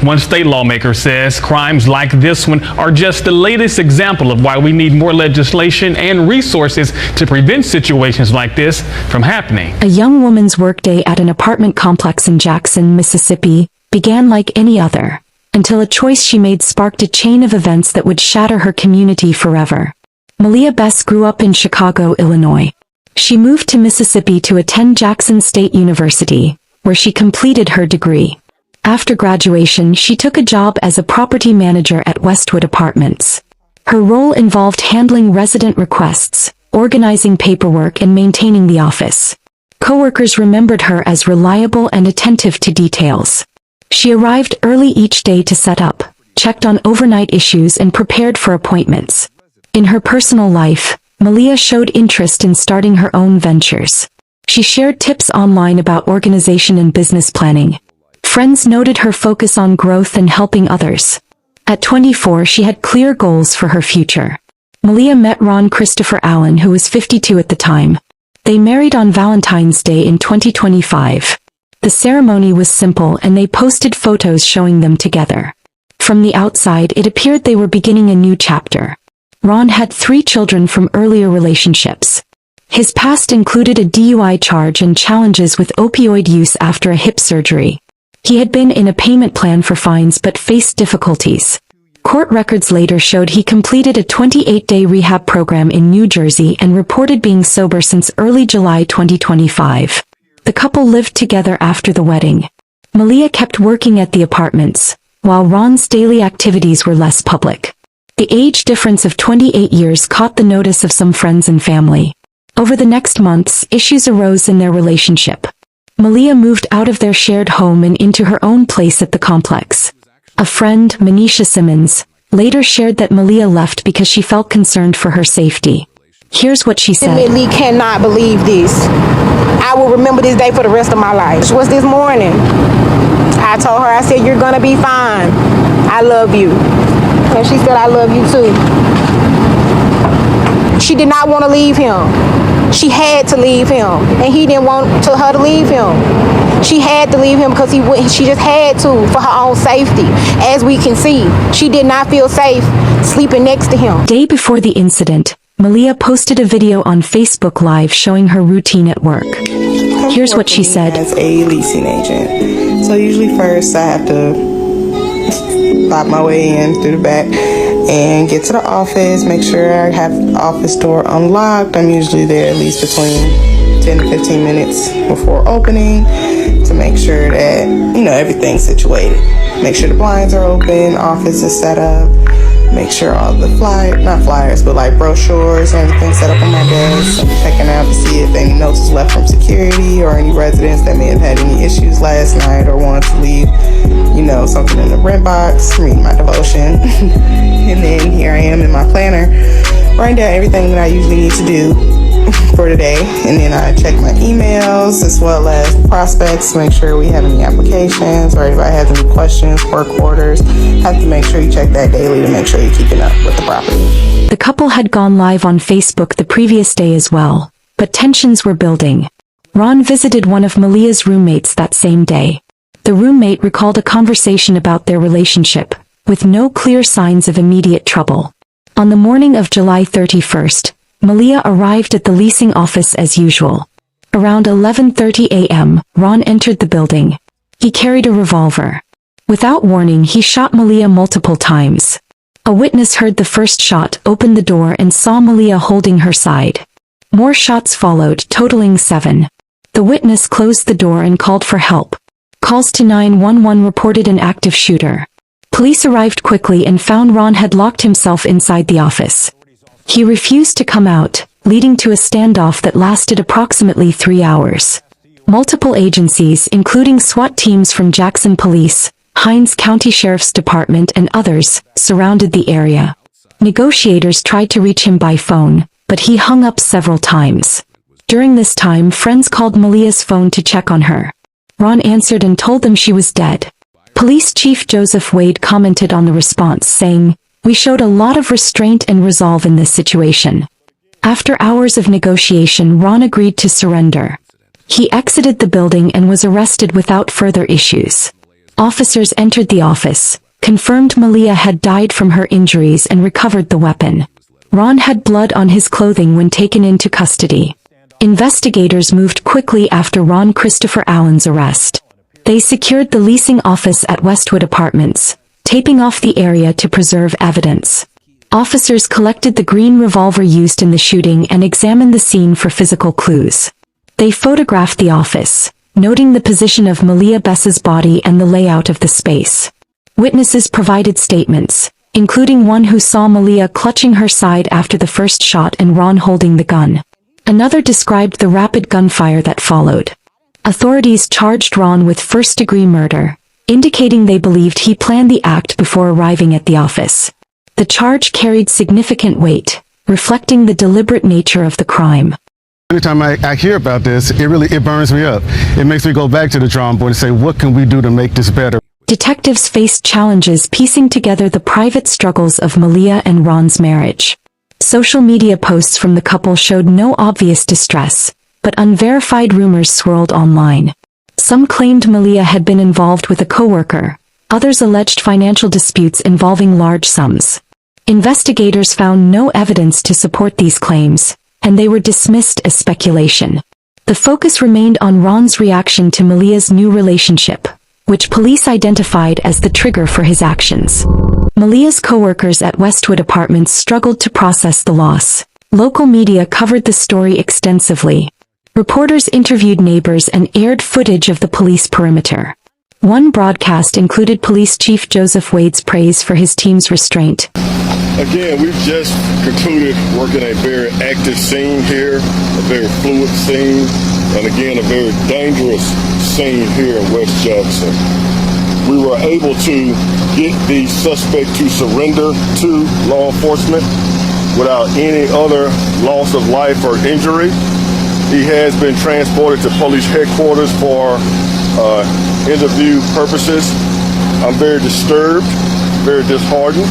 One state lawmaker says crimes like this one are just the latest example of why we need more legislation and resources to prevent situations like this from happening. A young woman's workday at an apartment complex in Jackson, Mississippi, began like any other, until a choice she made sparked a chain of events that would shatter her community forever. Maleah Bess grew up in Chicago, Illinois. She moved to Mississippi to attend Jackson State University, where she completed her degree. After graduation, she took a job as a property manager at Westwood Apartments. Her role involved handling resident requests, organizing paperwork, and maintaining the office. Coworkers remembered her as reliable and attentive to details. She arrived early each day to set up, checked on overnight issues, and prepared for appointments. In her personal life, Maleah showed interest in starting her own ventures. She shared tips online about organization and business planning. Friends noted her focus on growth and helping others. At 24, she had clear goals for her future. Maleah met Ron Christopher Allen, who was 52 at the time. They married on Valentine's Day in 2025. The ceremony was simple, and they posted photos showing them together. From the outside, it appeared they were beginning a new chapter. Ron had 3 children from earlier relationships. His past included a DUI charge and challenges with opioid use after a hip surgery. He had been in a payment plan for fines but faced difficulties. Court records later showed he completed a 28-day rehab program in New Jersey and reported being sober since early July 2025. The couple lived together after the wedding. Maleah kept working at the apartments, while Ron's daily activities were less public. The age difference of 28 years caught the notice of some friends and family. Over the next months, issues arose in their relationship. Maleah moved out of their shared home and into her own place at the complex. A friend, Manisha Simmons, later shared that Maleah left because she felt concerned for her safety. Here's what she said. I admittedly cannot believe this. I will remember this day for the rest of my life. It was this morning. I told her, I said, you're gonna be fine. I love you. And she said, I love you too. She did not want to leave him. She had to leave him. And he didn't want her to leave him. She had to leave him because she just had to for her own safety. As we can see, she did not feel safe sleeping next to him. Day before the incident, Maleah posted a video on Facebook Live showing her routine at work. Here's what she said. As a leasing agent. So usually first I have to pop my way in through the back and get to the office, make sure I have the office door unlocked. I'm usually there at least between 10 to 15 minutes before opening to make sure that, everything's situated. Make sure the blinds are open, office is set up, make sure all the not flyers, but like brochures and everything set up on my desk. I'm checking out to see if any notes is left from security or any residents that may have had any issues last night or wanted to leave, something in the rent box, reading my devotion. And then here I am in my planner, writing down everything that I usually need to do for today. And then I check my emails as well as prospects to make sure we have any applications or anybody has any questions, work orders. Have to make sure you check that daily to make sure you're keeping up with the property. The couple had gone live on Facebook the previous day as well, but tensions were building. Ron visited one of Maleah's roommates that same day. The roommate recalled a conversation about their relationship, with no clear signs of immediate trouble. On the morning of July 31st, Maleah arrived at the leasing office as usual. Around 11:30 a.m., Ron entered the building. He carried a revolver. Without warning, he shot Maleah multiple times. A witness heard the first shot, opened the door, and saw Maleah holding her side. More shots followed, totaling 7. The witness closed the door and called for help. Calls to 911 reported an active shooter. Police arrived quickly and found Ron had locked himself inside the office. He refused to come out, leading to a standoff that lasted approximately 3 hours. Multiple agencies, including SWAT teams from Jackson Police, Hinds County Sheriff's Department, and others, surrounded the area. Negotiators tried to reach him by phone, but he hung up several times. During this time, friends called Maleah's phone to check on her. Ron answered and told them she was dead. Police Chief Joseph Wade commented on the response, saying, "We showed a lot of restraint and resolve in this situation." After hours of negotiation, Ron agreed to surrender. He exited the building and was arrested without further issues. Officers entered the office, confirmed Maleah had died from her injuries and recovered the weapon. Ron had blood on his clothing when taken into custody. Investigators moved quickly after Ron Christopher Allen's arrest. They secured the leasing office at Westwood Apartments, taping off the area to preserve evidence. Officers collected the green revolver used in the shooting and examined the scene for physical clues. They photographed the office, noting the position of Maleah Bess's body and the layout of the space. Witnesses provided statements, including one who saw Maleah clutching her side after the first shot and Ron holding the gun. Another described the rapid gunfire that followed. Authorities charged Ron with first-degree murder, indicating they believed he planned the act before arriving at the office. The charge carried significant weight, reflecting the deliberate nature of the crime. Anytime I hear about this, it burns me up. It makes me go back to the drawing board and say, what can we do to make this better? Detectives faced challenges piecing together the private struggles of Maleah and Ron's marriage. Social media posts from the couple showed no obvious distress, but unverified rumors swirled online. Some claimed Maleah had been involved with a coworker, others alleged financial disputes involving large sums. Investigators found no evidence to support these claims, and they were dismissed as speculation. The focus remained on Ron's reaction to Maleah's new relationship, which police identified as the trigger for his actions. Maleah's coworkers at Westwood Apartments struggled to process the loss. Local media covered the story extensively. Reporters interviewed neighbors and aired footage of the police perimeter. One broadcast included Police Chief Joseph Wade's praise for his team's restraint. Again, we've just concluded working a very active scene here, a very fluid scene, and again, a very dangerous scene here in West Jackson. We were able to get the suspect to surrender to law enforcement without any other loss of life or injury. He has been transported to police headquarters for interview purposes. I'm very disturbed, very disheartened,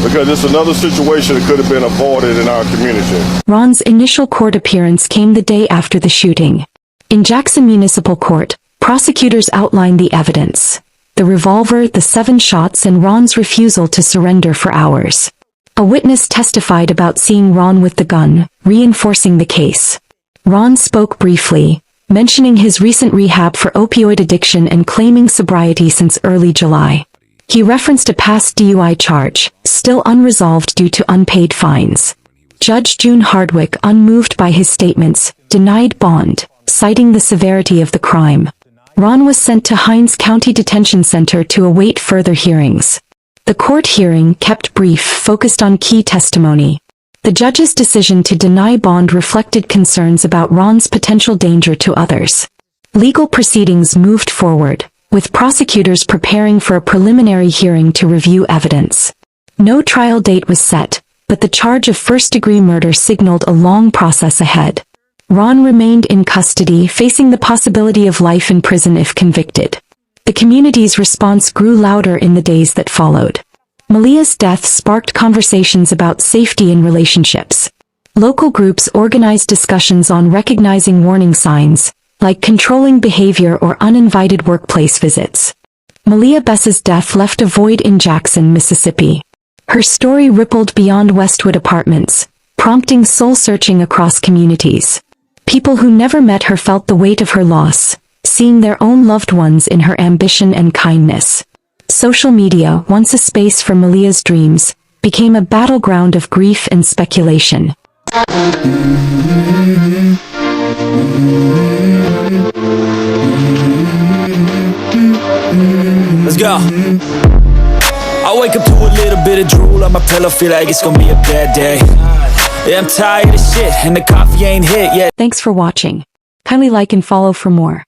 because it's another situation that could have been avoided in our community. Ron's initial court appearance came the day after the shooting. In Jackson Municipal Court, prosecutors outlined the evidence: the revolver, the 7 shots, and Ron's refusal to surrender for hours. A witness testified about seeing Ron with the gun, reinforcing the case. Ron spoke briefly, mentioning his recent rehab for opioid addiction and claiming sobriety since early July. He referenced a past DUI charge, still unresolved due to unpaid fines. Judge June Hardwick, unmoved by his statements, denied bond, citing the severity of the crime. Ron was sent to Hinds County Detention Center to await further hearings. The court hearing, kept brief, focused on key testimony. The judge's decision to deny bond reflected concerns about Ron's potential danger to others. Legal proceedings moved forward, with prosecutors preparing for a preliminary hearing to review evidence. No trial date was set, but the charge of first-degree murder signaled a long process ahead. Ron remained in custody, facing the possibility of life in prison if convicted. The community's response grew louder in the days that followed. Maleah's death sparked conversations about safety in relationships. Local groups organized discussions on recognizing warning signs, like controlling behavior or uninvited workplace visits. Maleah Bess's death left a void in Jackson, Mississippi. Her story rippled beyond Westwood Apartments, prompting soul-searching across communities. People who never met her felt the weight of her loss, seeing their own loved ones in her ambition and kindness. Social media, once a space for Maleah's dreams, became a battleground of grief and speculation. Let's go. I wake up to a little bit of drool on my pillow, feel like it's gonna be a bad day. Yeah, I'm tired of shit, and the coffee ain't hit yet. Thanks for watching. Kindly like and follow for more.